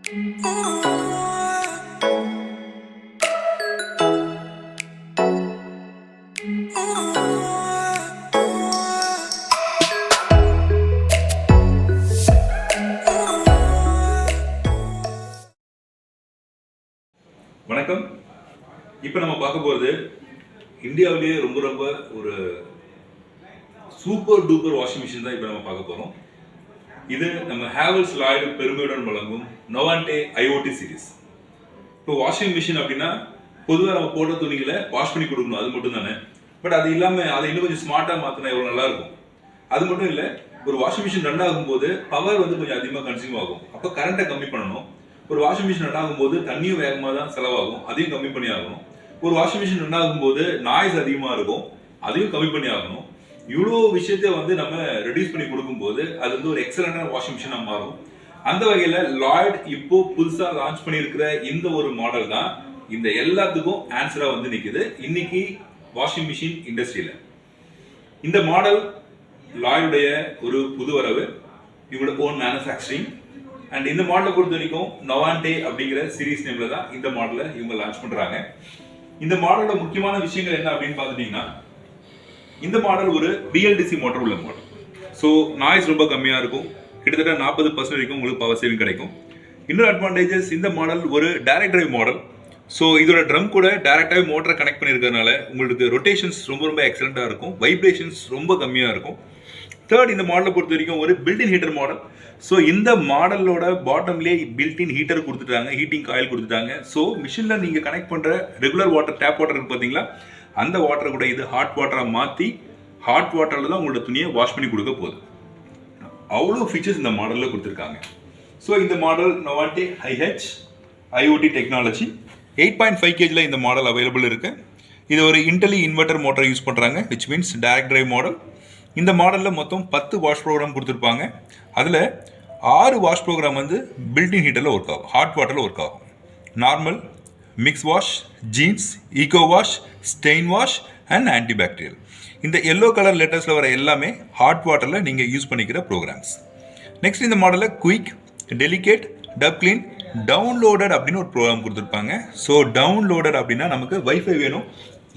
வணக்கம். இப்போ நம்ம பார்க்க போகிறது இந்தியாவிலேயே ரொம்ப ரொம்ப ஒரு சூப்பர் டூப்பர் வாஷிங் மிஷின் தான் இப்போ நம்ம பார்க்க போகிறோம். இது நம்ம ஹேவல்ஸ் லாய்டு பெருமையுடன் வழங்கும் நொவான்டே ஐஓடி சீரிஸ். இப்போ வாஷிங் மிஷின் அப்படின்னா பொதுவாக நம்ம போடுற துணிகளை வாஷ் பண்ணி கொடுக்கணும், அது மட்டும் தானே. பட் அது இல்லாமல் அதை இன்னும் கொஞ்சம் ஸ்மார்ட்டாக மாற்றினா எவ்வளோ நல்லா இருக்கும். அது மட்டும் இல்லை, ஒரு வாஷிங் மிஷின் ரன் ஆகும்போது பவர் வந்து கொஞ்சம் அதிகமாக கன்சியூம் ஆகும். அப்போ கரண்ட்டை கம்மி பண்ணணும். ஒரு வாஷிங் மிஷின் ரன் ஆகும்போது தண்ணியும் வேகமாக தான் செலவாகும், அதையும் கம்மி பண்ணி ஆகணும். ஒரு வாஷிங் மிஷின் ரன் ஆகும்போது நாய்ஸ் அதிகமாக இருக்கும், அதையும் கம்மி பண்ணி ஆகணும். இவ்வளோ விஷயத்தை வந்து நம்ம ரெடியூஸ் பண்ணி கொடுக்கும்போது அது வந்து ஒரு எக்ஸலண்டான வாஷிங் மிஷினாக மாறும். அந்த வகையில் லாய்ட் இப்போ புதுசாக லான்ச் பண்ணியிருக்கிற இந்த ஒரு மாடல் தான் இந்த எல்லாத்துக்கும் ஆன்சராக வந்து நிற்குது இன்னைக்கு வாஷிங் மிஷின் இண்டஸ்ட்ரியில். இந்த மாடல் லாய்டுடைய ஒரு புது வரவு, இவங்களோட ஓன் மேனுஃபேக்சரிங். அண்ட் இந்த மாடலை பொறுத்த வரைக்கும் நொவான்டே அப்படிங்கிற சீரீஸ் நேம்ல தான் இந்த மாடலை இவங்க லான்ச் பண்றாங்க. இந்த மாடலோட முக்கியமான விஷயங்கள் என்ன அப்படின்னு பார்த்துட்டீங்கன்னா, இந்த மாடல் ஒரு பிஎல்டிசி மோட்டர் உள்ள மாடல். ஸோ நாய்ஸ் ரொம்ப கம்மியாக இருக்கும், கிட்டத்தட்ட 40% வரைக்கும் உங்களுக்கு பவர் சேவிங் கிடைக்கும். இன்னொரு அட்வான்டேஜஸ், இந்த மாடல் ஒரு டைரக்ட் டிரைவ் மாடல். ஸோ இதோட ட்ரம் கூட டைரக்டாகவே மோட்டரை கனெக்ட் பண்ணியிருக்கிறதுனால உங்களுக்கு ரொட்டேஷன்ஸ் ரொம்ப ரொம்ப எக்ஸலண்ட்டாக இருக்கும், வைப்ரேஷன்ஸ் ரொம்ப கம்மியாக இருக்கும். தேர்ட், இந்த மாடலை பொறுத்த வரைக்கும் ஒரு பில்டின் ஹீட்டர் மாடல். ஸோ இந்த மாடலோட பாட்டம்லேயே பில்டின் ஹீட்டர் கொடுத்துட்டாங்க, ஹீட்டிங் காயில் கொடுத்துட்டாங்க. ஸோ மிஷினில் நீங்கள் கனெக்ட் பண்ணுற ரெகுலர் வாட்டர், டேப் வாட்டர் இருக்கு பார்த்தீங்களா, அந்த வாட்டரை கூட இது ஹாட் வாட்டராக மாற்றி ஹாட் வாட்டரில் தான் உங்களோட துணியை வாஷ் பண்ணி கொடுக்க போகுது. அவ்வளோ ஃபீச்சர்ஸ் இந்த மாடலில் கொடுத்துருக்காங்க. ஸோ இந்த மாடல் நொவான்டே ஐஹெச் ஐஓடி டெக்னாலஜி 8.5 kgல இந்த மாடல் அவைலபிள் இருக்குது. இது ஒரு இன்டெலி இன்வெர்டர் மோட்டர் யூஸ் பண்ணுறாங்க, which means direct drive model. இந்த மாடலில் மொத்தம் 10 வாஷ் ப்ரோக்ராம் கொடுத்துருப்பாங்க. அதில் 6 வாஷ் ப்ரோக்ராம் வந்து பில்டின் ஹீட்டரில் ஒர்க் ஆகும், ஹாட் வாட்டரில் ஒர்க் ஆகும். Normal, mix wash, jeans, eco wash, stain wash and antibacterial. இந்த எல்லோ கலர் லெட்டர்ஸில் வர எல்லாமே ஹாட் வாட்டரில் நீங்கள் யூஸ் பண்ணிக்கிற ப்ரோக்ராம்ஸ். நெக்ஸ்ட், இந்த மாடலில் quick, delicate, tub clean, downloaded அப்படின்னு ஒரு ப்ரோக்ராம் கொடுத்துருப்பாங்க. ஸோ டவுன்லோடட் அப்படின்னா நமக்கு வைஃபை வேணும்.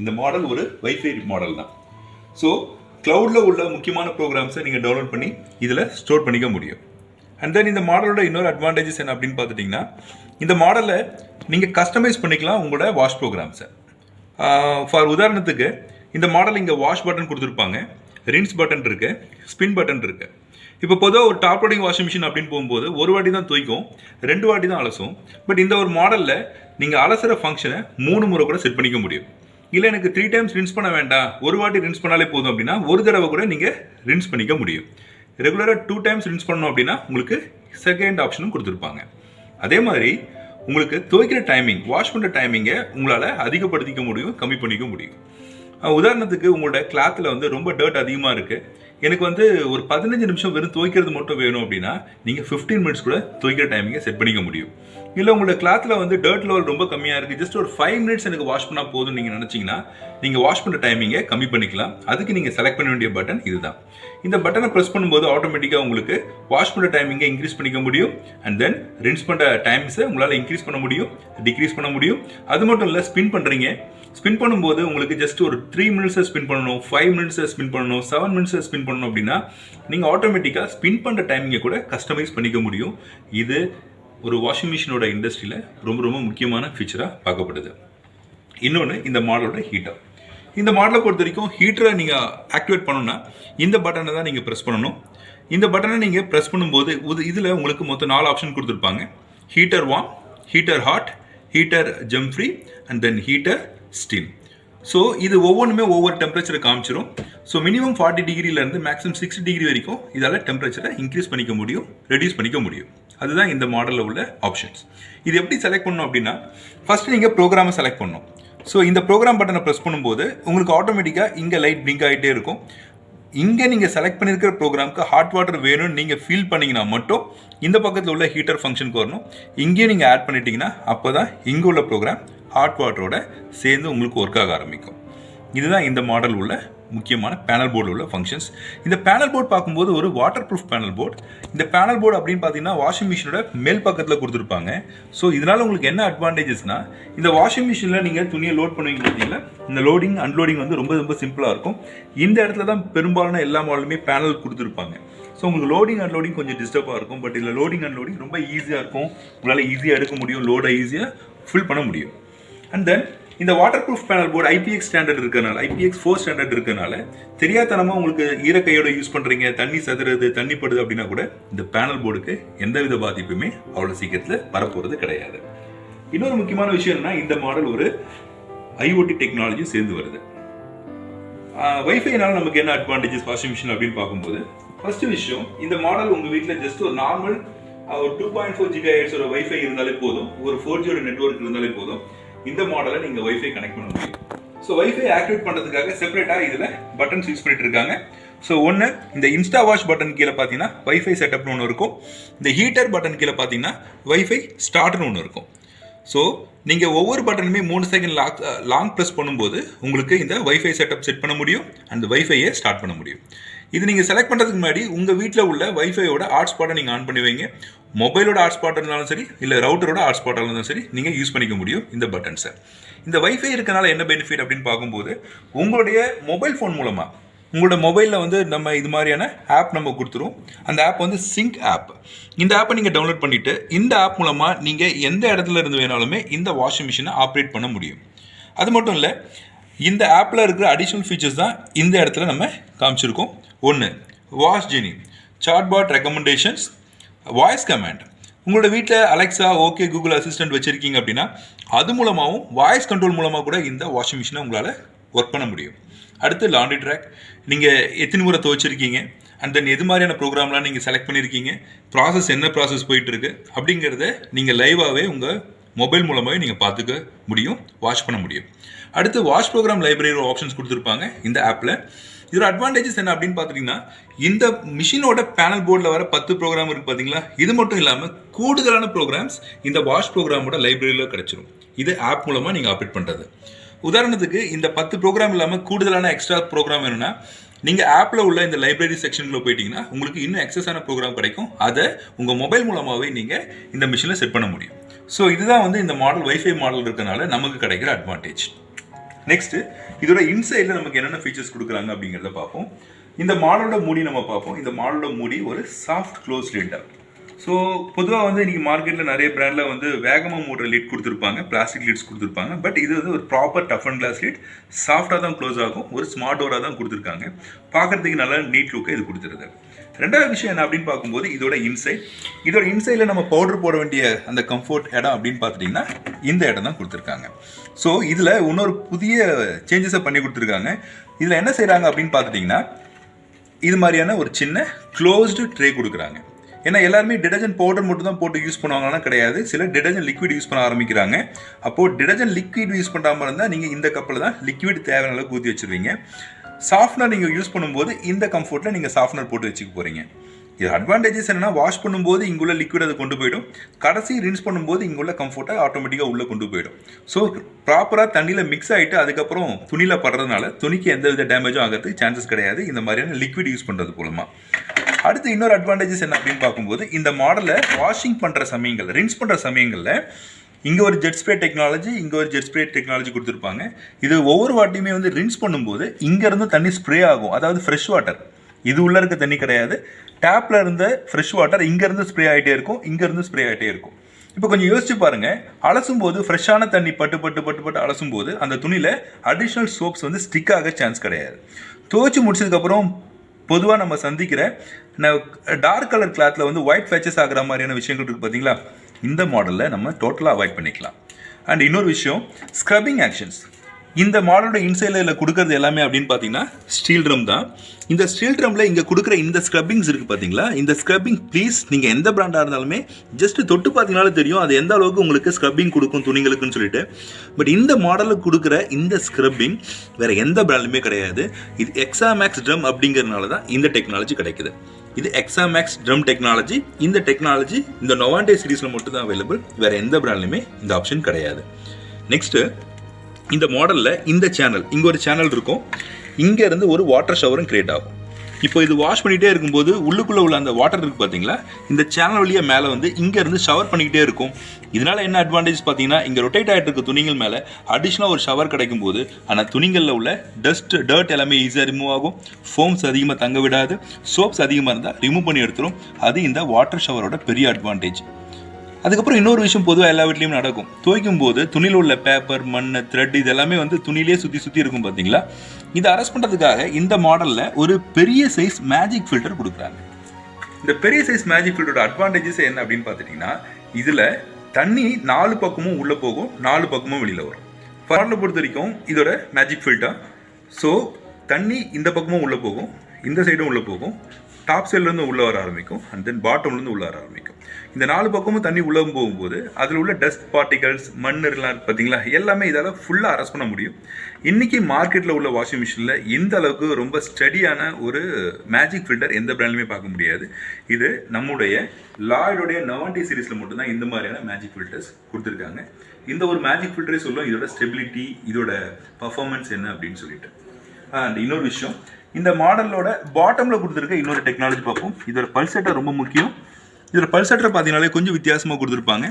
இந்த மாடல் ஒரு வைஃபை மாடல் தான். ஸோ க்ளவுடில் உள்ள முக்கியமான ப்ரோக்ராம்ஸை நீங்கள் டவுன்லோட் பண்ணி இதில் ஸ்டோர் பண்ணிக்க முடியும். அண்ட் தென் இந்த மாடலோட இன்னொரு அட்வான்டேஜஸ் என்ன அப்படின்னு பார்த்துட்டிங்கன்னா, இந்த மாடலை நீங்கள் கஸ்டமைஸ் பண்ணிக்கலாம் உங்களோட வாஷ் ப்ரோக்ராம்ஸை. ஃபார் உதாரணத்துக்கு, இந்த மாடல் இங்கே வாஷ் பட்டன் கொடுத்துருப்பாங்க, ரின்ஸ் பட்டன் இருக்குது, ஸ்பின் பட்டன் இருக்குது. இப்போ பொதுவாக ஒரு டாப் லோடிங் வாஷிங் மிஷின் அப்படின்னு போகும்போது ஒரு வாட்டி தான் துவைக்கும், 2 வாட்டி தான் அலசும். பட் இந்த ஒரு மாடலில் நீங்கள் அலசுகிற ஃபங்க்ஷனை 3 முறை கூட செட் பண்ணிக்க முடியும். இல்லை எனக்கு 3 டைம்ஸ் ரின்ஸ் பண்ண வேண்டாம், ஒரு வாட்டி ரின்ஸ் பண்ணாலே போதும் அப்படின்னா ஒரு தடவை கூட நீங்கள் ரின்ஸ் பண்ணிக்க முடியும். ரெகுலராக 2 டைம்ஸ் ரின்ஸ் பண்ணணும் அப்படின்னா உங்களுக்கு செகண்ட் ஆப்ஷனும் கொடுத்துருப்பாங்க. அதே மாதிரி உங்களுக்கு துவைக்கிற டைமிங், வாஷ் பண்ணுற டைமிங்கை உங்களால் அதிகப்படுத்திக்க முடியும், கம்மி பண்ணிக்க முடியும். உதாரணத்துக்கு, உங்களோட கிளாத்தில் வந்து ரொம்ப டர்ட் அதிகமாக இருக்குது, எனக்கு வந்து ஒரு 15 நிமிஷம் வெறும் துவைக்கிறது மட்டும் வேணும் அப்படின்னா நீங்கள் 15 மினிட்ஸ் கூட துவைக்கிற டைமிங்கை செட் பண்ணிக்க முடியும். இல்லை உங்களோட கிளாத்தில் வந்து டர்ட் லெவல் ரொம்ப கம்மியாக இருக்குது, ஜஸ்ட் ஒரு 5 மினிட்ஸ் எனக்கு வாஷ் பண்ணால் போதும் நீங்கள் நினச்சிங்கன்னா நீங்கள் வாஷ் பண்ணுற டைமிங்கை கம்மி பண்ணிக்கலாம். அதுக்கு நீங்கள் செலக்ட் பண்ண வேண்டிய பட்டன் இதுதான். இந்த பட்டனை ப்ரெஸ் பண்ணும்போது ஆட்டோமேட்டிக்காக உங்களுக்கு வாஷ் பண்ணுற டைமிங்கை இன்க்ரீஸ் பண்ணிக்க முடியும். அண்ட் தென் ரின்ஸ் பண்ணுற டைம்ஸை உங்களால் இன்க்ரீஸ் பண்ண முடியும், டிக்ரீஸ் பண்ண முடியும். அது மட்டும் இல்லை, ஸ்பின் பண்ணுறீங்க, ஸ்பின் பண்ணும்போது உங்களுக்கு ஜஸ்ட் ஒரு 3 மினிட்ஸை ஸ்பின் பண்ணணும், 5 மினிட்ஸை ஸ்பின் பண்ணணும், 7 மினிட்ஸை ஸ்பின் பண்ணணும் அப்படின்னா நீங்கள் ஆட்டோமேட்டிக்காக ஸ்பின் பண்ணுற டைமிங்கை கூட கஸ்டமைஸ் பண்ணிக்க முடியும். இது ஒரு வாஷிங் மிஷினோட இண்டஸ்ட்ரியில் ரொம்ப ரொம்ப முக்கியமான ஃபீச்சராக பார்க்கப்படுது. இன்னொன்று, இந்த மாடலோட ஹீட்டர். இந்த மாடலை பொறுத்த வரைக்கும் ஹீட்டரை நீங்கள் ஆக்டிவேட் பண்ணணும்னா இந்த பட்டனை தான் நீங்கள் ப்ரெஸ் பண்ணணும். இந்த பட்டனை நீங்கள் ப்ரெஸ் பண்ணும்போது இதில் உங்களுக்கு மொத்தம் 4 ஆப்ஷன் கொடுத்துருப்பாங்க. Heater warm, heater hot, heater jump free and then heater steam. So இது ஒவ்வொன்றுமே ஒவ்வொரு டெம்பரேச்சரை காமிச்சிடும். ஸோ மினிமம் 40 டிகிரிலேருந்து மேக்ஸிமம் 60 டிகிரி வரைக்கும் இதால் டெம்பரேச்சரை இன்க்ரீஸ் பண்ணிக்க முடியும், ரெடியூஸ் பண்ணிக்க முடியும். அதுதான் இந்த மாடலில் உள்ள ஆப்ஷன்ஸ். இது எப்படி செலக்ட் பண்ணணும் அப்படின்னா, ஃபஸ்ட்டு நீங்கள் ப்ரோக்ராமை செலக்ட் பண்ணணும். ஸோ இந்த ப்ரோக்ராம் பட்டனை ப்ரெஸ் பண்ணும்போது உங்களுக்கு ஆட்டோமேட்டிக்காக இங்கே லைட் பிளிங்க் ஆகிட்டே இருக்கும். இங்கே நீங்கள் செலக்ட் பண்ணியிருக்கிற ப்ரோக்ராமுக்கு ஹாட் வாட்டர் வேணும்னு நீங்கள் ஃபீல் பண்ணிங்கன்னா மட்டும் இந்த பக்கத்தில் உள்ள ஹீட்டர் ஃபங்க்ஷனுக்கு வரணும். இங்கேயும் நீங்கள் ஆட் பண்ணிட்டீங்கன்னா அப்போ தான் இங்கே உள்ள ப்ரோக்ராம் ஹாட் வாட்டரோட சேர்ந்து உங்களுக்கு ஒர்க் ஆக ஆரம்பிக்கும். இதுதான் இந்த மாடல் உள்ள முக்கியமான பேனல் போர்டு உள்ள ஃபங்க்ஷன்ஸ். இந்த பேனல் போர்டு பார்க்கும்போது ஒரு வாட்டர் ப்ரூஃப் பேனல் போர்டு. இந்த பேனல் போர்டு அப்படின்னு பார்த்தீங்கன்னா வாஷிங் மிஷினோட மேல் பக்கத்தில் கொடுத்துருப்பாங்க. ஸோ இதனால் உங்களுக்கு என்ன அட்வான்டேஜஸ்னா, இந்த வாஷிங் மிஷினில் நீங்கள் துணியை லோட் பண்ணுவீங்க பார்த்தீங்களா, இந்த லோடிங் அன்லோடிங் வந்து ரொம்ப ரொம்ப சிம்பிளாக இருக்கும். இந்த இடத்துல தான் பெரும்பாலான எல்லா மாடலுமே பேனல் கொடுத்துருப்பாங்க. ஸோ உங்களுக்கு லோடிங் அன்லோடிங் கொஞ்சம் டிஸ்டர்பாக இருக்கும். பட் இதில் லோடிங் அன்லோடிங் ரொம்ப ஈஸியாக இருக்கும். உங்களால் ஈஸியாக எடுக்க முடியும், லோடை ஈஸியாக ஃபில் பண்ண முடியும். அண்ட் தென் இந்த water proof panel board IPX standard இருக்கிறனால, IPX 4 ஸ்டாண்டர்ட் இருக்கிறனால தெரியாதனமாக உங்களுக்கு ஈரக்கையோட யூஸ் பண்ணுறீங்க, தண்ணி சதுறது, தண்ணி படுது அப்படின்னா கூட இந்த பேனல் போர்டுக்கு எந்தவித பாதிப்புமே அவ்வளோ சீக்கிரத்தில் வரப்போகிறது கிடையாது. இன்னொரு முக்கியமான விஷயம் என்னன்னா, இந்த மாடல் ஒரு IoT டெக்னாலஜி சேர்ந்து வருது. வைஃபைனால நமக்கு என்ன அட்வான்டேஜஸ் வாஷிங் மிஷின் அப்படின்னு பார்க்கும்போது, ஃபர்ஸ்ட் விஷயம், இந்த மாடல் உங்கள் வீட்டில் ஜஸ்ட் ஒரு நார்மல் ஒரு 2.4 GHz வைஃபை இருந்தாலே போதும், ஒரு 4G நெட்வொர்க் இருந்தாலே போதும், இந்த மாடலை நீங்கள் வைஃபை கனெக்ட் பண்ண முடியும். ஸோ வைஃபை ஆக்டிவேட் பண்ணுறதுக்காக செப்பரேட்டாக இதில் பட்டன்ஸ் யூஸ் பண்ணிட்டு இருக்காங்க. ஸோ ஒன்று, இந்த இன்ஸ்டா வாஷ் பட்டன் கீழே பார்த்தீங்கன்னா வைஃபை செட்டப்னு ஒன்று இருக்கும். இந்த ஹீட்டர் பட்டன் கீழே பார்த்தீங்கன்னா வைஃபை ஸ்டார்ட்னு ஒன்று இருக்கும். ஸோ நீங்கள் ஒவ்வொரு பட்டனுமே 3 செகண்ட் லாங் ப்ரெஸ் பண்ணும்போது உங்களுக்கு இந்த வைஃபை செட்டப் செட் பண்ண முடியும், அந்த வைஃபையை ஸ்டார்ட் பண்ண முடியும். இது நீங்கள் செலக்ட் பண்ணுறதுக்கு முன்னாடி உங்கள் வீட்டில் உள்ள வைஃபையோட ஹாட்ஸ்பாட்டை நீங்கள் ஆன் பண்ணுவீங்க. மொபைலோட ஹாட்ஸ்பாட் இருந்தாலும் சரி, இல்லை ரவுட்டரோட ஹாட்ஸ்பாட்டாக இருந்தாலும் சரி, நீங்கள் யூஸ் பண்ணிக்க முடியும் இந்த பட்டன்ஸை. இந்த வைஃபை இருக்கனால என்ன பெனிஃபிட் அப்படின்னு பார்க்கும்போது, உங்களுடைய மொபைல் ஃபோன் மூலமாக உங்களோட மொபைலில் வந்து நம்ம இது மாதிரியான ஆப் நம்ம கொடுத்துரும். அந்த ஆப் வந்து சிங்க் ஆப். இந்த ஆப்பை நீங்கள் டவுன்லோட் பண்ணிவிட்டு இந்த ஆப் மூலமாக நீங்கள் எந்த இடத்துல இருந்து வேணாலுமே இந்த வாஷிங் மிஷினை ஆப்ரேட் பண்ண முடியும். அது மட்டும் இல்லை, இந்த ஆப்பில் இருக்கிற அடிஷ்னல் ஃபீச்சர்ஸ் தான் இந்த இடத்துல நம்ம காமிச்சிருக்கோம். ஒன்று, wash Jenny, chatbot recommendations, voice command. உங்களோட வீட்டில் அலெக்ஸா, ஓகே கூகுள் அசிஸ்டன்ட் வச்சுருக்கீங்க அப்படின்னா அது மூலமாகவும் வாய்ஸ் கண்ட்ரோல் மூலமாக கூட இந்த வாஷிங் மிஷினை உங்களால் ஒர்க் பண்ண முடியும். அடுத்து லாண்ட்ரி ட்ராக். நீங்கள் எத்தனை முறை துவைச்சிருக்கீங்க, அண்ட் தென் எது மாதிரியான ப்ரோக்ராம்லாம் நீங்கள் செலக்ட் பண்ணியிருக்கீங்க, ப்ராசஸ் என்ன ப்ராசஸ் போயிட்டுருக்கு அப்படிங்கிறத நீங்கள் லைவாகவே உங்கள் மொபைல் மூலமாகவே நீங்கள் பார்த்துக்க முடியும், வாஷ் பண்ண முடியும். அடுத்து வாஷ் ப்ரோக்ராம் லைப்ரரி ஆப்ஷன்ஸ் கொடுத்துருப்பாங்க இந்த ஆப்பில். இதோட அட்வான்டேஜஸ் என்ன அப்படின்னு பார்த்துட்டிங்கன்னா, இந்த மிஷினோட பேனல் போர்டில் வர 10 ப்ரோக்ராம் இருக்குது பார்த்தீங்களா, இது மட்டும் இல்லாமல் கூடுதலான ப்ரோக்ராம்ஸ் இந்த வாஷ் ப்ரோக்ராமோட லைப்ரரியில் கிடச்சிரும். இது ஆப் மூலமாக நீங்கள் ஆப்ரேட் பண்ணுறது. உதாரணத்துக்கு இந்த 10 ப்ரோக்ராம் இல்லாமல் கூடுதலான எக்ஸ்ட்ரா ப்ரோக்ராம் வேணும்னா நீங்கள் ஆப்பில் உள்ள இந்த லைப்ரரி செக்ஷனில் போயிட்டீங்கன்னா உங்களுக்கு இன்னும் எக்ஸஸான ப்ரோக்ராம் கிடைக்கும். அதை உங்கள் மொபைல் மூலமாகவே நீங்கள் இந்த மிஷினில் செட் பண்ண முடியும். ஸோ இதுதான் வந்து இந்த மாடல் வைஃபை மாடல் இருக்கனால நமக்கு கிடைக்கிற அட்வான்டேஜ். நெக்ஸ்ட், இதோட இன்சைடில் நமக்கு என்னென்ன ஃபீச்சர்ஸ் கொடுக்குறாங்க அப்படிங்கிறத பார்ப்போம். இந்த மாடலோட மூடி நம்ம பார்ப்போம். இந்த மாடலோட மூடி ஒரு சாஃப்ட் க்ளோஸ் லிட். ஸோ பொதுவாக வந்து இன்றைக்கி மார்க்கெட்டில் நிறைய பிராண்டில் வந்து வேகமாக மூடுற லிட் கொடுத்துருப்பாங்க, பிளாஸ்டிக் லிட்ஸ் கொடுத்துருப்பாங்க. பட் இது வந்து ஒரு proper tough and glass lid, சாஃப்டாக தான் க்ளோஸ் ஆகும், ஒரு ஸ்மார்ட் டோராக தான் கொடுத்துருக்காங்க. பார்க்குறதுக்கு நல்ல நீட் லுக்கை இது கொடுத்துருது. ரெண்டாவது விஷயம் என்ன அப்படின்னு பார்க்கும்போது, இதோட இன்சைடில் நம்ம பவுடர் போட வேண்டிய அந்த கம்ஃபர்ட் இடம் அப்படின்னு பார்த்துட்டிங்கன்னா இந்த இடம் தான் கொடுத்துருக்காங்க. ஸோ இதில் இன்னொரு புதிய சேஞ்சஸை பண்ணி கொடுத்துருக்காங்க. இதில் என்ன செய்கிறாங்க அப்படின்னு பார்த்துட்டிங்கன்னா, இது மாதிரியான ஒரு சின்ன க்ளோஸ்டு ட்ரே கொடுக்குறாங்க. ஏன்னா எல்லாருமே டிடர்ஜென்ட் பவுடர் மட்டும் தான் போட்டு யூஸ் பண்ணுவாங்கன்னா கிடையாது, சில டிடர்ஜென்ட் லிக்விட் யூஸ் பண்ண ஆரம்பிக்கிறாங்க. அப்போது டிடர்ஜென்ட் லிக்விட் யூஸ் பண்ணாமல் இருந்தால் நீங்கள் இந்த கப்பில் தான் லிக்விட் தேவையான அளவுக்கு ஊற்றி வச்சுருவீங்க. சாஃப்ட்னர் நீங்கள் யூஸ் பண்ணும்போது இந்த கம்ஃபர்ட்டில் நீங்கள் சாஃப்ட்னர் போட்டு வச்சுக்க போகிறீங்க. இது அட்வான்டேஜஸ் என்னென்னா, வாஷ் பண்ணும்போது இங்குள்ள லிக்விட் அதை கொண்டு போயிடும், கடைசி ரின்ஸ் பண்ணும்போது இங்குள்ள கம்ஃபர்ட்டை ஆட்டோமேட்டிக்காக உள்ளே கொண்டு போயிடும். ஸோ ப்ராப்பராக தண்ணியில் மிக்ஸ் ஆகிட்டு அதுக்கப்புறம் துணியில் படுறதுனால துணிக்கு எந்த வித டேமேஜும் ஆகிறதுக்கு சான்சஸ் கிடையாது இந்த மாதிரியான லிக்விட் யூஸ் பண்ணுறது மூலமாக. அடுத்து இன்னொரு அட்வான்டேஜஸ் என்ன அப்படின்னு பார்க்கும்போது, இந்த மாடலில் வாஷிங் பண்ணுற சமயங்கள், ரின்ஸ் பண்ணுற சமயங்களில் இங்கே ஒரு ஜெட் ஸ்ப்ரே டெக்னாலஜி, இங்கே ஒரு ஜெட் ஸ்ப்ரே டெக்னாலஜி கொடுத்துருப்பாங்க. இது ஒவ்வொரு வாட்டியுமே வந்து ரின்ஸ் பண்ணும்போது இங்கேருந்து தண்ணி ஸ்ப்ரே ஆகும். அதாவது ஃப்ரெஷ் வாட்டர், இது உள்ளே இருக்க தண்ணி கிடையாது, டேப்பில் இருந்த ஃப்ரெஷ் வாட்டர் இங்கேருந்து ஸ்ப்ரே ஆகிட்டே இருக்கும், இங்கேருந்து ஸ்ப்ரே ஆகிட்டே இருக்கும். இப்போ கொஞ்சம் யோசிச்சு பாருங்கள், அலசும் போது ஃப்ரெஷ்ஷான தண்ணி பட்டு அலசும் போது அந்த துணியில் அடிஷ்னல் சோப்ஸ் வந்து ஸ்டிக் ஆக சான்ஸ் கிடையாது. துவைச்சி முடிச்சதுக்கப்புறம் பொதுவாக நம்ம சந்திக்கிற டார்க் கலர் கிளாத்தில் வந்து ஒயிட் ஃபேச்சஸ் ஆகிற மாதிரியான விஷயங்கள் இருக்குது பார்த்தீங்களா, இந்த மாடலில் நம்ம டோட்டலாக அவாய்ட் பண்ணிக்கலாம். அண்ட் இன்னொரு விஷயம், ஸ்க்ரப்பிங் ஆக்ஷன்ஸ். இந்த மாடலோட இன்சைடில் கொடுக்குறது எல்லாமே அப்படின்னு பார்த்தீங்கன்னா ஸ்டீல் ட்ரம் தான். இந்த ஸ்டீல் ட்ரம்மில் இங்கே கொடுக்குற இந்த ஸ்க்ரப்பிங்ஸ் இருக்குது பார்த்தீங்களா, இந்த ஸ்க்ரப்பிங் ப்ளீஸ் நீங்கள் எந்த பிராண்டாக இருந்தாலுமே ஜஸ்ட்டு தொட்டு பார்த்தீங்கனாலும் தெரியும் அது எந்த அளவுக்கு உங்களுக்கு ஸ்க்ரப்பிங் கொடுக்கும் துணிகளுக்குன்னு சொல்லிட்டு. பட் இந்த மாடலுக்கு கொடுக்குற இந்த ஸ்க்ரப்பிங் வேறு எந்த பிராண்ட்லையுமே கிடையாது. இது எக்ஸாமேக்ஸ் ட்ரம் அப்படிங்கிறதுனால தான் இந்த டெக்னாலஜி கிடைக்குது. இது எக்ஸாமேக்ஸ் ட்ரம் டெக்னாலஜி. இந்த டெக்னாலஜி இந்த நொவாண்டே சீரீஸில் மட்டும் தான் அவைலபிள், வேறு எந்த பிராண்ட்லையுமே இந்த ஆப்ஷன் கிடையாது. நெக்ஸ்ட்டு, இந்த மாடலில் இந்த சேனல், இங்கே ஒரு சேனல் இருக்கும், இங்கே இருந்து ஒரு வாட்டர் ஷவரும் கிரியேட் ஆகும். இப்போ இது வாஷ் பண்ணிகிட்டே இருக்கும்போது உள்ளுக்குள்ளே உள்ள அந்த வாட்டர் இருக்குது பார்த்தீங்களா, இந்த சேனல் வழியாக மேலே வந்து இங்கேருந்து ஷவர் பண்ணிக்கிட்டே இருக்கும். இதனால் என்ன அட்வான்டேஜ் பார்த்தீங்கன்னா, இங்கே ரொட்டேட் ஆகிட்டு இருக்க துணிகள் மேலே அடிஷ்னலாக ஒரு ஷவர் கிடைக்கும் போது ஆனால் துணிகளில் உள்ள டர்ட் எல்லாமே ஈஸியாக ரிமூவ் ஆகும். ஃபோம்ஸ் அதிகமாக தங்க விடாது, சோப்ஸ் அதிகமாக இருந்தால் ரிமூவ் பண்ணி எடுத்துரும். அது இந்த வாட்டர் ஷவரோட பெரிய அட்வான்டேஜ். அதுக்கப்புறம் இன்னொரு விஷயம் பொதுவாக எல்லா வீட்லேயும் நடக்கும், துவைக்கும் போது துணியில் உள்ள பேப்பர், மண், த்ரெட் இது எல்லாமே வந்து துணியிலே சுற்றி இருக்கும் பார்த்தீங்களா. இதை அரெஸ்ட் பண்ணுறதுக்காக இந்த மாடலில் ஒரு பெரிய சைஸ் மேஜிக் ஃபில்டர் கொடுக்குறாங்க. இந்த பெரிய சைஸ் மேஜிக் ஃபில்டரோட அட்வான்டேஜஸ் என்ன அப்படின்னு பார்த்துட்டிங்கன்னா, இதில் தண்ணி 4 பக்கமும் உள்ளே போகும், 4 பக்கமும் வெளியில் வரும். மாடலை பொறுத்த வரைக்கும் இதோட மேஜிக் ஃபில்டர். ஸோ தண்ணி இந்த பக்கமும் உள்ளே போகும், இந்த சைடும் உள்ளே போகும், டாப் சைட்லேருந்து உள்ளே வர ஆரம்பிக்கும், அண்ட் தென் பாட்டம்லேருந்து உள்ளே வர ஆரம்பிக்கும். இந்த 4 பக்கமும் தண்ணி உள்ளே போகும்போது அதில் உள்ள டஸ்ட் பார்ட்டிகல்ஸ், மண்ணெல்லாம் பார்த்தீங்களா, எல்லாமே இதால் ஃபுல்லாக அரெஸ்ட் பண்ண முடியும். இன்றைக்கி மார்க்கெட்டில் உள்ள வாஷிங் மிஷினில் இந்த அளவுக்கு ரொம்ப ஸ்டடியான ஒரு மேஜிக் ஃபில்டர் எந்த பிராண்ட்லையுமே பார்க்க முடியாது. இது நம்முடைய லாய்டோடைய நவான்டே சீரீஸில் மட்டும்தான் இந்த மாதிரியான மேஜிக் ஃபில்டர்ஸ் கொடுத்துருக்காங்க. இந்த ஒரு மேஜிக் ஃபில்டரே சொல்லும் இதோட ஸ்டெபிலிட்டி, இதோட பர்ஃபார்மன்ஸ் என்ன அப்படின்னு சொல்லிட்டு. அண்ட் இன்னொரு விஷயம், இந்த மாடலோட பாட்டமில் கொடுத்துருக்க இன்னொரு டெக்னாலஜி பார்ப்போம். இதோட பல்செட்டர் ரொம்ப முக்கியம். இதோட பல்செட்டரை பார்த்தீங்கன்னாலே கொஞ்சம் வித்தியாசமாக கொடுத்துருப்பாங்க.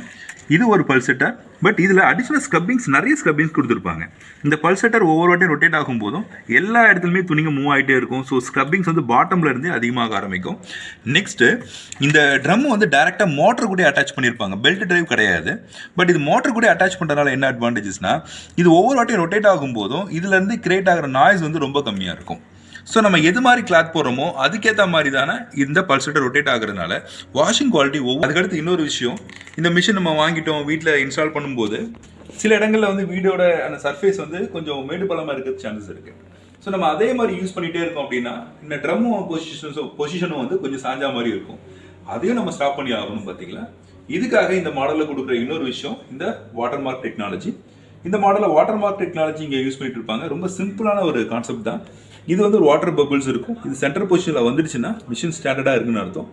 இது ஒரு பல்செட்டர், பட் இதில் அடிஷ்னல் ஸ்க்ரப்பிங்ஸ், நிறைய ஸ்க்ரப்பிங்ஸ் கொடுத்துருப்பாங்க. இந்த பல்செட்டர் ஒவ்வொரு வாட்டியும் ரொட்டேட் ஆகும் போதும் எல்லா இடத்துலையுமே துணிங்க மூவ் ஆகிட்டே இருக்கும். ஸோ ஸ்க்ரப்பிங்ஸ் வந்து பாட்டமில் இருந்து அதிகமாக ஆரம்பிக்கும். நெக்ஸ்ட்டு இந்த ட்ரம் வந்து டேரெக்டாக மோட்டர் கூட அட்டாச் பண்ணியிருப்பாங்க, பெல்ட் டிரைவ் கிடையாது. பட் இது மோட்டர் கூட அட்டாச் பண்ணுறதுனால என்ன அட்வான்டேஜஸ்னால், இது ஒவ்வொரு வாட்டியும் ரொட்டேட் ஆகும் போதும் இதுலேருந்து கிரியேட் ஆகிற நாய்ஸ் வந்து ரொம்ப கம்மியாக இருக்கும். ஸோ நம்ம எது மாதிரி கிளாத் போடுறோமோ அதுக்கேற்ற மாதிரி தானே இந்த பல்செட்டர் ரொட்டேட் ஆகுறதுனால வாஷிங் குவாலிட்டி அதுக்கடுத்து இன்னொரு விஷயம், இந்த மிஷின் நம்ம வாங்கிட்டோம், வீட்டில் இன்ஸ்டால் பண்ணும்போது சில இடங்களில் வந்து வீடோட அந்த சர்ஃபேஸ் வந்து கொஞ்சம் மேடு பள்ளமாக இருக்கிறது சான்சஸ் இருக்குது. ஸோ நம்ம அதே மாதிரி யூஸ் பண்ணிகிட்டே இருக்கோம் அப்படின்னா இந்த ட்ரம்மும் பொசிஷனும் வந்து கொஞ்சம் சாஞ்சா மாதிரி இருக்கும். அதையும் நம்ம ஸ்டாப் பண்ணி ஆகணும் பார்த்தீங்களா. இதுக்காக இந்த மாடலில் கொடுக்குற இன்னொரு விஷயம் இந்த வாட்டர் மார்க் டெக்னாலஜி. இந்த மாடலில் வாட்டர் மார்க் டெக்னாலஜி இங்கே யூஸ் பண்ணிட்டு இருப்பாங்க. ரொம்ப சிம்பிளான ஒரு கான்செப்ட் தான். இது வந்து ஒரு வாட்டர் பபிள்ஸ் இருக்கும். இது சென்டர் பொசிஷனில் வந்துடுச்சுன்னா மிஷின் ஸ்டாண்டர்டாக இருக்குன்னு அர்த்தம்,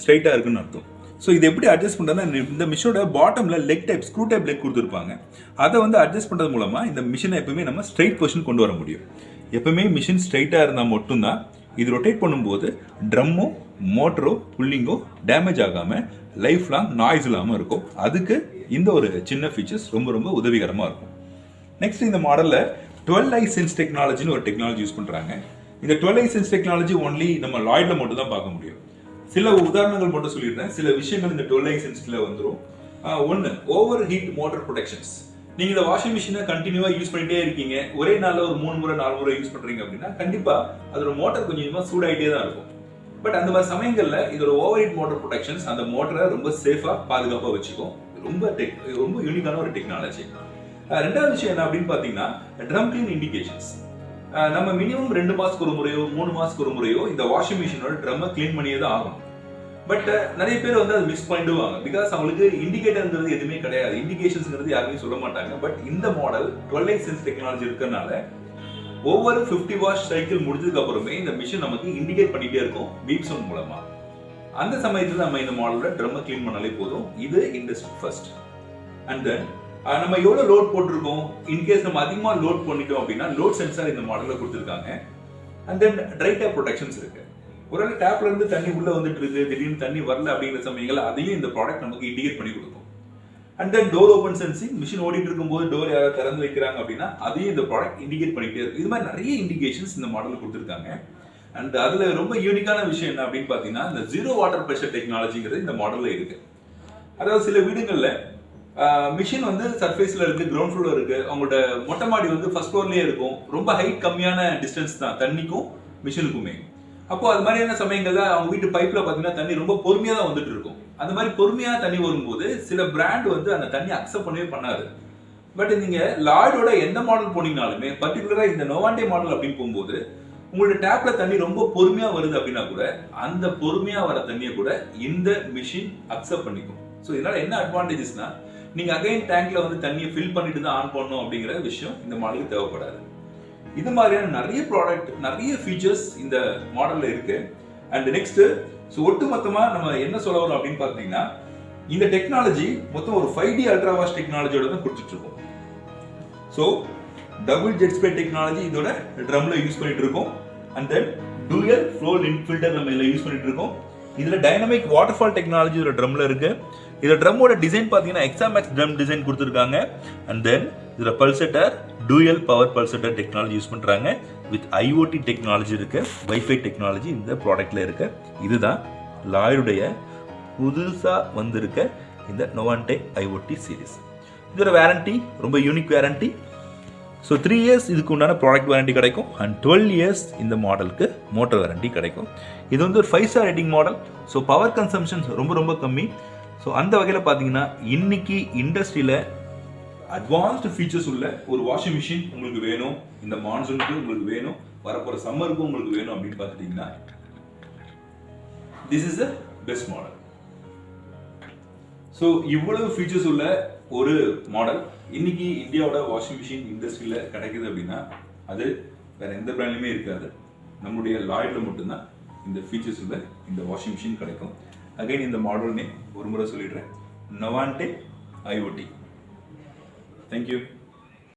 ஸ்ட்ரைட்டாக இருக்குன்னு அர்த்தம். ஸோ இது எப்படி அட்ஜஸ்ட் பண்ணுறதுனா, இந்த மிஷினோட பாட்டமில் leg type, screw type leg கொடுத்துருப்பாங்க. அதை வந்து அட்ஜஸ்ட் பண்ணுறது மூலமாக இந்த மிஷினை எப்பவுமே நம்ம ஸ்ட்ரைட் பொசிஷன் கொண்டு வர முடியும். எப்பவுமே மிஷின் ஸ்ட்ரைட்டாக இருந்தால் மட்டும்தான் இது ரொட்டேட் பண்ணும்போது ட்ரம்மோ, மோட்டரோ, புல்லிங்கோ டேமேஜ் ஆகாமல் லைஃப் லாங் நாய்ஸ் இல்லாமல் இருக்கும். அதுக்கு இந்த ஒரு சின்ன ஃபீச்சர்ஸ் ரொம்ப ரொம்ப உதவிகரமாக இருக்கும். நெக்ஸ்ட் இந்த மாடலில் 12i சென்ஸ் டெக்னாலஜின்னு ஒரு டெக்னாலஜி யூஸ் பண்ணுறாங்க. இந்த 12i சென்ஸ் டெக்னாலஜி ஒன்லி நம்ம லாய்டில் மட்டும் தான் பார்க்க முடியும். சில உதாரணங்கள் மட்டும் சொல்லிடுறேன், சில விஷயங்கள் இந்த 12i சென்ஸ்ல வந்துடும். ஒன்று, ஓவர் ஹீட் மோட்டர் ப்ரொடெக்ஷன்ஸ். நீங்கள் இந்த வாஷிங் மிஷினை கண்டினியூவாக யூஸ் பண்ணிகிட்டே இருக்கீங்க, ஒரே நாளில் ஒரு 3 முறை 4 முறை யூஸ் பண்ணுறீங்க அப்படின்னா கண்டிப்பாக அதோட மோட்டர் கொஞ்சமாக சூடாகிட்டே தான் இருக்கும். பட் அந்த மாதிரி சமயங்களில் இதோட ஓவர் ஹீட் மோட்டர் ப்ரொடெக்ஷன்ஸ் அந்த மோட்டரை ரொம்ப சேஃபாக பாதுகாப்பாக வச்சுக்கும். ரொம்ப யூனிக்கான ஒரு டெக்னாலஜி. ரெண்டாவது விஷயம் என்ன அப்படின்னு பார்த்தீங்கன்னா, ட்ரம் கிளீன் இண்டிகேஷன்ஸ். நம்ம மினிமம் 2 மாதத்துக்கு ஒரு முறையோ 3 மாதத்துக்கு ஒரு முறையோ இந்த வாஷிங் மிஷினோட ட்ரம்மை கிளீன் பண்ணியே தான் ஆகணும். பட் நிறைய பேர் வந்து அதை மிஸ் பண்ணிடுவாங்க. பிகாஸ் அவங்களுக்கு இண்டிகேட்டர்ங்கிறது எதுவுமே கிடையாது, இண்டிகேஷன்ஸ்ங்கிறது யாருமே சொல்ல மாட்டாங்க. பட் இந்த மாடல் 12i சென்ஸ் டெக்னாலஜி இருக்கிறதுனால ஒவ்வொரு 50 வாஷ் சைக்கிள் முடிஞ்சதுக்கு அப்புறமே இந்த மிஷின் நமக்கு இண்டிகேட் பண்ணிட்டே இருக்கும் பீப் சவுண்ட் மூலமா. அந்த சமயத்தில் நம்ம இந்த மாடலோட ட்ரம்மை கிளீன் பண்ணாலே போதும். இது இண்டஸ்ட்ரி ஃபர்ஸ்ட். அண்ட் தென் நம்ம எவ்வளோ லோட் போட்டிருக்கோம், இன்கேஸ் நம்ம அதிகமாக லோட் பண்ணிட்டோம் அப்படின்னா லோட் சென்சார் இந்த மாடலில் கொடுத்துருக்காங்க. And then dry tap protections இருக்கு. ஒரு டேப்ல இருந்து தண்ணி உள்ள வந்துட்டு இருக்கு, திடீர்னு தண்ணி வரல அப்படிங்கிற சமயங்கள் அதையும் இந்த ப்ராடக்ட் நமக்கு இண்டிகேட் பண்ணி கொடுக்கும். And then door open sensing, machine ஓடிட்டு இருக்கும்போது டோர் யாராவது திறந்து வைக்கிறாங்க அப்படின்னா அதையும் இந்த ப்ராடக்ட் இண்டிகேட் பண்ணிட்டே இருக்கு. இது மாதிரி நிறைய இண்டிகேஷன்ஸ் இந்த மாடலில் கொடுத்துருக்காங்க. அண்ட் அதுல ரொம்ப யூனிக்கான விஷயம் என்ன அப்படின்னு பார்த்தீங்கன்னா, இந்த ஜீரோ வாட்டர் ப்ரெஷர் டெக்னாலஜிங்கிறது இந்த மாடலில் இருக்கு. அதாவது சில வீடுகளில் மிஷின் வந்து சர்ஃபேஸில் இருக்குது, கிரவுண்ட் ஃப்ளோரில் இருக்குது, அவங்களோட மொட்டை மாடி வந்து ஃபர்ஸ்ட் ஃப்ளோர்லேயே இருக்கும், ரொம்ப ஹைட் கம்மியான டிஸ்டன்ஸ் தான் தண்ணிக்கும் மிஷினுக்குமே. அப்போ அது மாதிரியான சமயங்கள்ல அவங்க வீட்டு பைப்ல பார்த்தீங்கன்னா தண்ணி ரொம்ப பொறுமையாக தான் வந்துட்டு இருக்கும். அந்த மாதிரி பொறுமையாக தண்ணி வரும்போது சில பிராண்ட் வந்து அந்த தண்ணி அக்செப்ட் பண்ணவே பண்ணாது. பட் நீங்கள் லாய்டோட எந்த மாடல் போனீங்கனாலுமே, பர்டிகுலராக இந்த நோவாண்டே மாடல் அப்படின்னு போகும்போது உங்களோட டேப்ல தண்ணி ரொம்ப பொறுமையாக வருது அப்படின்னா கூட அந்த பொறுமையாக வர தண்ணியை கூட இந்த மிஷின் அக்செப்ட் பண்ணிக்கும். ஸோ இதனால என்ன அட்வான்டேஜஸ்னா, நீங்க அகைன் டேங்க்ல வந்து தண்ணியை ஃபில் பண்ணிட்டு தான் ஆன் பண்ணணும் அப்படிங்கிற விஷயம் இந்த மாடலுக்கு தேவைப்படாது. இது மாதிரியான நிறைய ப்ராடக்ட், நிறைய ஃபீச்சர்ஸ் இந்த மாடல்ல இருக்கு. அண்ட் நெக்ஸ்ட், ஸோ ஒட்டுமொத்தமா நம்ம என்ன சொல்ல வரோம் அப்படின்னு பார்த்தீங்கன்னா, இந்த டெக்னாலஜி மொத்தம் ஒரு 5D அல்ட்ரா வாஷ் டெக்னாலஜியோட தான் கொடுத்துட்டு இருக்கோம். So double jet spray technology இதோட ட்ரம்ல யூஸ் பண்ணிட்டு இருக்கோம். And then dual flow lint filter நம்ம இதில் யூஸ் பண்ணிட்டு இருக்கோம். இதுல டைனமிக் வாட்டர்ஃபால் டெக்னாலஜி இதோட ட்ரம்ல இருக்கு. இதோட ட்ரம்மோட டிசைன் பார்த்தீங்கன்னா எக்ஸாமேக்ஸ் ட்ரம் டிசைன் கொடுத்துருக்காங்க. அண்ட் தென் இதில் பல்செட்டர் டூயல் பவர் பல்செட்டர் டெக்னாலஜி யூஸ் பண்றாங்க. வித் ஐஓடி டெக்னாலஜி இருக்கு, வைஃபை டெக்னாலஜி இந்த ப்ராடக்ட்ல இருக்கு. இதுதான் லாய்டுடைய புதுசா வந்திருக்க இந்த நொவான்டே ஐஓடி சீரிஸ். இதோட வேரண்டி ரொம்ப யூனிக் வேரண்டி. ஸோ 3 years இதுக்கு உண்டான ப்ராடக்ட் வாரண்டி கிடைக்கும். அண்ட் 12 years இந்த மாடலுக்கு மோட்டர் வாரண்டி கிடைக்கும். இது வந்து ஒரு 5-star rating model. So power consumptions ரொம்ப ரொம்ப கம்மி. ஸோ அந்த வகையில் பார்த்தீங்கன்னா இன்னைக்கு இண்டஸ்ட்ரியில் அட்வான்ஸ்டு ஃபீச்சர்ஸ் உள்ள ஒரு வாஷிங் மிஷின் உங்களுக்கு வேணும், இந்த மான்சூனுக்கு உங்களுக்கு வேணும், வரப்போகிற சம்மருக்கு உங்களுக்கு வேணும் அப்படின்னு பார்த்துட்டிங்கன்னா this is the best model. So இவ்வளவு ஃபீச்சர்ஸ் உள்ள ஒரு மாடல் இன்னைக்கு இந்தியாவோட வாஷிங் மிஷின் இண்டஸ்ட்ரியில் கிடைக்குது அப்படின்னா அது வேற எந்த பிராண்ட்லையுமே இருக்காது. நம்மளுடைய லாய்டில் மட்டும்தான் இந்த ஃபீச்சர்ஸ் உள்ள இந்த வாஷிங் மிஷின் கிடைக்கும். அகைன் இந்த மாடல் நேம் ஒரு முறை சொல்லிடுறேன், நொவான்டே ஐஓடி. தேங்க்யூ.